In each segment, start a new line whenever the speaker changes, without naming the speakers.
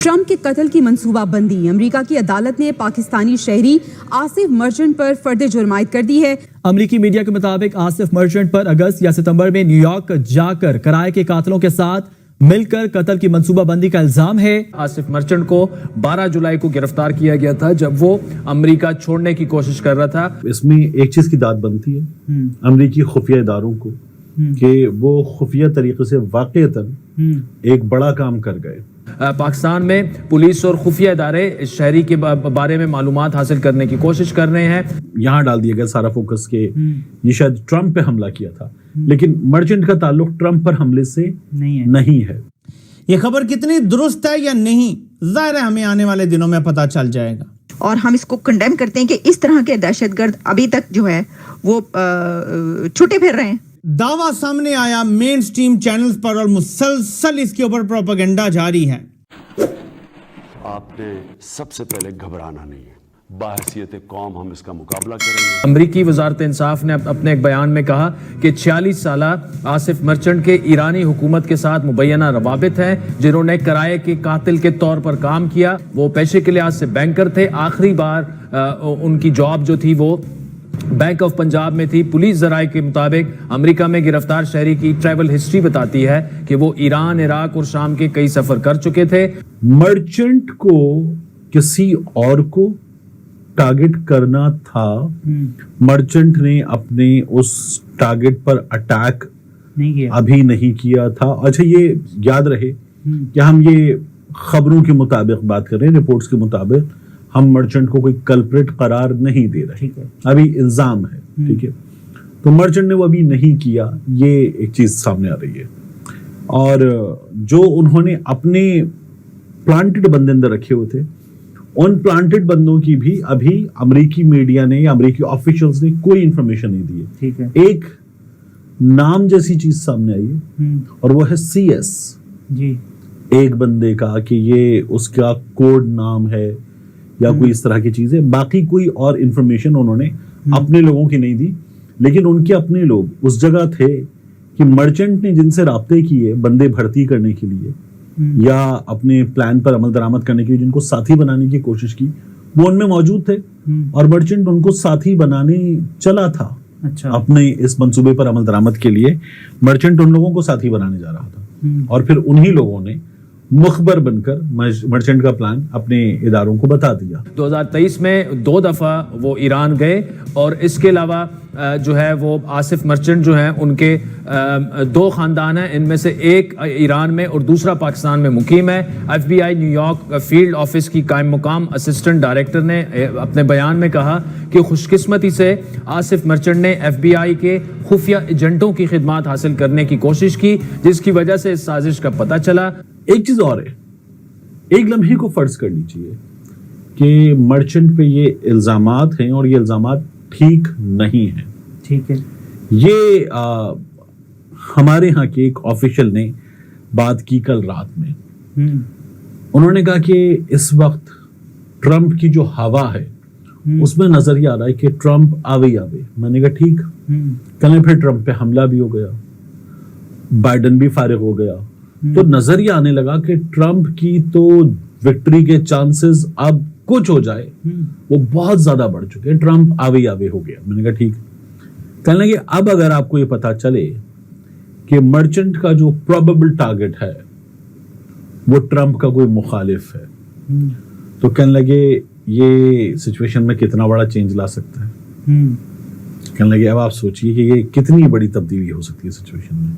Trump کے قتل کی منصوبہ بندی، امریکہ کی عدالت نے پاکستانی شہری آصف مرچنٹ پر فرد جرم عائد کر دی ہے۔
امریکی میڈیا کے مطابق آصف مرچنٹ پر اگست یا ستمبر میں نیو یارک جا کر کرائے کے قاتلوں کے ساتھ مل کر قتل کی منصوبہ بندی کا الزام ہے۔
آصف مرچنٹ کو 12 جولائی کو گرفتار کیا گیا تھا جب وہ امریکہ چھوڑنے کی کوشش کر رہا تھا۔
اس میں ایک چیز کی داد بنتی ہے امریکی خفیہ اداروں کو کہ وہ خفیہ طریقے سے واقعتاً ایک بڑا کام کر گئے۔
پاکستان میں پولیس اور خفیہ ادارے اس شہری کے بارے میں معلومات حاصل کرنے کی کوشش کر رہے ہیں۔
یہاں ڈال دیا گیا سارا فوکس کہ یہ شاید ٹرمپ پہ حملہ کیا تھا، لیکن مرچنٹ کا تعلق ٹرمپ پر حملے سے نہیں ہے۔
یہ خبر کتنی درست ہے یا نہیں، ظاہر ہے ہمیں آنے والے دنوں میں پتہ چل جائے گا،
اور ہم اس کو کنڈیم کرتے ہیں کہ اس طرح کے دہشت گرد ابھی تک جو ہے وہ چھوٹے پھر رہے ہیں۔
دعویٰ سامنے آیا مین سٹریم چینلز پر اور مسلسل اس کے اوپر پروپیگنڈا جاری ہے۔
آپ نے سب سے پہلے گھبرانا نہیں ہے، باحثیت قوم ہم اس کا مقابلہ کریں گے۔
امریکی وزارت انصاف نے اپنے ایک بیان میں کہا کہ 46 سالہ آصف مرچنٹ کے ایرانی حکومت کے ساتھ مبینہ روابط ہیں، جنہوں نے کرائے کے قاتل کے طور پر کام کیا۔ وہ پیشے کے لحاظ سے بینکر تھے۔ آخری بار ان کی جاب جو تھی وہ بینک آف پنجاب میں تھی۔ پولیس ذرائع کے مطابق امریکہ میں گرفتار شہری کی ٹریول ہسٹری بتاتی ہے کہ وہ ایران، عراق اور شام کے کئی سفر کر چکے تھے۔
مرچنٹ کو کسی اور کو ٹارگٹ کرنا تھا، مرچنٹ نے اپنے اس ٹارگٹ پر اٹیک ابھی نہیں کیا تھا۔ اچھا یہ یاد رہے کہ ہم یہ خبروں کے مطابق بات کر رہے ہیں، رپورٹس کے مطابق ہم مرچنٹ کو کوئی کلپریٹ قرار نہیں دے رہے، ابھی الزام ہے، ٹھیک ہے؟ تو مرچنٹ نے وہ ابھی نہیں کیا، یہ ایک چیز سامنے آ رہی ہے۔ اور جو انہوں نے اپنے پلانٹڈ بندے اندر رکھے ہوئے تھے، ان پلانٹڈ بندوں کی بھی ابھی امریکی میڈیا نے یا امریکی آفیشلز نے کوئی انفارمیشن نہیں دی ہے۔ ایک نام جیسی چیز سامنے آئی ہے اور وہ ہے CS، ایک بندے کا کہ یہ اس کا کوڈ نام ہے یا کوئی اس طرح کی چیز ہے۔ باقی کوئی اور انفارمیشن انہوں نے اپنے لوگوں کی نہیں دی، لیکن ان کے اپنے لوگ اس جگہ تھے کہ مرچنٹ نے جن سے رابطے کیے بندے بھرتی کرنے کے لیے یا اپنے پلان پر عمل درآمد کرنے کے لیے، جن کو ساتھی بنانے کی کوشش کی، وہ ان میں موجود تھے اور مرچنٹ ان کو ساتھی بنانے چلا تھا۔ اپنے اس منصوبے پر عمل درآمد کے لیے مرچنٹ ان لوگوں کو ساتھی بنانے جا رہا تھا اور پھر انہی لوگوں نے مخبر بن کر مرچنٹ کا پلان اپنے اداروں کو بتا دیا۔
2023 میں 2 دفعہ وہ ایران گئے، اور اس کے علاوہ جو ہے وہ آصف مرچنٹ جو ہیں ان کے 2 خاندان ہیں، ان میں سے ایک ایران میں اور دوسرا پاکستان میں مقیم ہے۔ FBI new York field office کی قائم مقام اسسٹنٹ ڈائریکٹر نے اپنے بیان میں کہا کہ خوش قسمتی سے آصف مرچنٹ نے FBI کے خفیہ ایجنٹوں کی خدمات حاصل کرنے کی کوشش کی، جس کی وجہ سے اس سازش کا پتہ چلا۔
ایک چیز اور ہے، ایک لمحے کو فرض کرنی چاہیے کہ مرچنٹ پہ یہ الزامات ہیں اور یہ الزامات ٹھیک نہیں ہیں، ٹھیک ہے؟ یہ ہمارے ہاں کے ایک آفیشل نے بات کی کل رات میں، انہوں نے کہا کہ اس وقت ٹرمپ کی جو ہوا ہے اس میں نظر یہ آ رہا ہے کہ ٹرمپ آوے۔ میں نے کہا ٹھیک، کل پھر ٹرمپ پہ حملہ بھی ہو گیا، بائیڈن بھی فارغ ہو گیا، تو نظر یہ آنے لگا کہ ٹرمپ کی تو وکٹری کے چانسز اب کچھ ہو جائے وہ بہت زیادہ بڑھ چکے ہیں، ٹرمپ آوے ہو گیا۔ میں نے کہا ٹھیک، کہنے لگے اب اگر آپ کو یہ پتا چلے کہ مرچنٹ کا جو پروبیبل ٹارگٹ ہے وہ ٹرمپ کا کوئی مخالف ہے، تو کہنے لگے یہ سچویشن میں کتنا بڑا چینج لا سکتا ہے۔ کہنے لگے اب آپ سوچئے کہ یہ کتنی بڑی تبدیلی ہو سکتی ہے سچویشن میں۔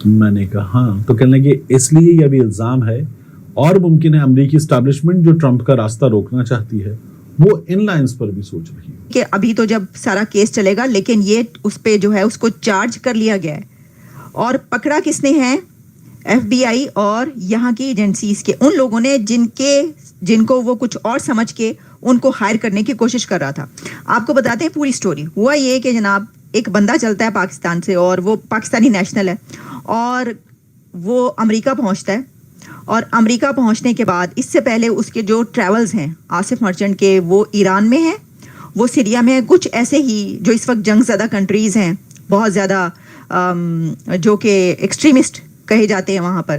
میں نے کہا ہاں، تو کہنے لگے اس لیے یہ بھی الزام ہے، اور ممکن ہے امریکی اسٹیبلشمنٹ جو ٹرمپ کا راستہ روکنا چاہتی ہے وہ ان لائنز پر بھی سوچ رہی ہے
کہ ابھی تو جب سارا کیس چلے گا، لیکن یہ اس پہ جو ہے اس کو چارج کر لیا گیا ہے، اور پکڑا کس نے ہے؟ FBI اور یہاں کی ایجنسیز کے ان لوگوں نے جن کو وہ کچھ اور سمجھ کے ان کو ہائر کرنے کی کوشش کر رہا تھا۔ آپ کو بتاتے ہیں پوری سٹوری۔ ہوا یہ کہ جناب ایک بندہ چلتا ہے پاکستان سے، اور وہ پاکستانی نیشنل ہے، اور وہ امریکہ پہنچتا ہے، اور امریکہ پہنچنے کے بعد اس سے پہلے اس کے جو ٹریولز ہیں آصف مرچنٹ کے، وہ ایران میں ہیں، وہ سیریا میں ہیں، کچھ ایسے ہی جو اس وقت جنگ زدہ کنٹریز ہیں، بہت زیادہ جو کہ ایکسٹریمسٹ کہے جاتے ہیں وہاں پر،